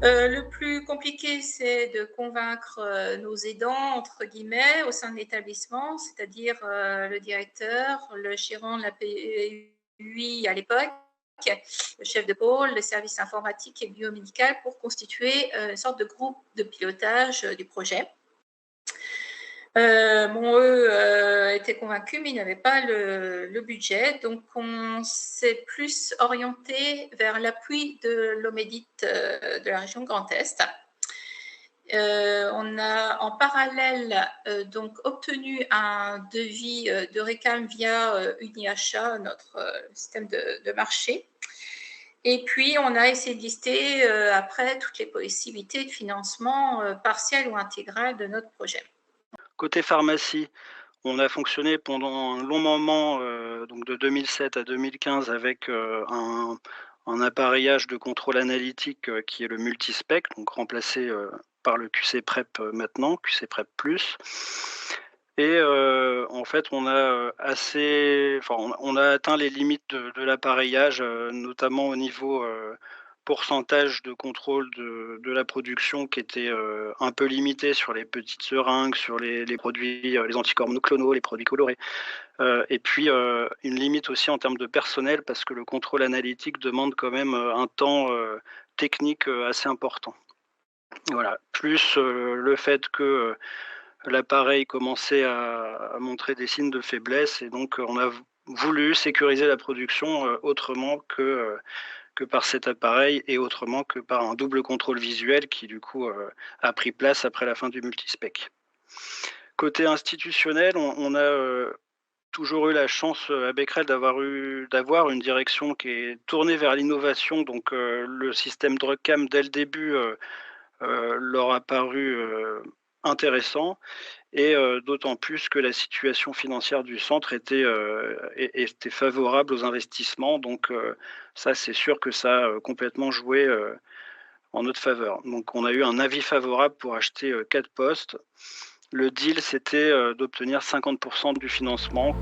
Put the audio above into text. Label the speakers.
Speaker 1: Le plus compliqué, c'est de convaincre, nos «aidants» entre guillemets au sein de l'établissement, c'est-à-dire, le directeur, le gérant de la PUI à l'époque, le chef de pôle, le service informatique et biomédical pour constituer, une sorte de groupe de pilotage, du projet. Bon, eux, étaient convaincus, mais ils n'avaient pas le budget, donc on s'est plus orienté vers l'appui de l'OMEDIT, de la région Grand Est. On a en parallèle, donc obtenu un devis, de réclam via, Uniachat, notre, système de marché, et puis on a essayé de lister, après toutes les possibilités de financement, partiel ou intégral de notre projet.
Speaker 2: Côté pharmacie, on a fonctionné pendant un long moment, donc de 2007 à 2015 avec, un appareillage de contrôle analytique, qui est le multispec, donc remplacé, par le QC Prep, maintenant, QC Prep Plus. Et en fait, on a, on a atteint les limites de l'appareillage, notamment au niveau, pourcentage de contrôle de la production qui était, un peu limité sur les petites seringues, sur les produits, les anticorps monoclonaux, les produits colorés. Et puis, une limite aussi en termes de personnel parce que le contrôle analytique demande quand même, un temps, technique, assez important. Voilà, plus, le fait que, l'appareil commençait à montrer des signes de faiblesse et donc, on a voulu sécuriser la production, autrement que par cet appareil et autrement que par un double contrôle visuel qui du coup, a pris place après la fin du multispec. Côté institutionnel, on a, toujours eu la chance, à Becquerel d'avoir une direction qui est tournée vers l'innovation donc, le système DrugCam dès le début, leur a paru, intéressant et d'autant plus que la situation financière du centre était favorable aux investissements donc, ça c'est sûr que ça a, complètement joué, en notre faveur. Donc on a eu un avis favorable pour acheter, 4 postes. Le deal c'était, d'obtenir 50 du financement.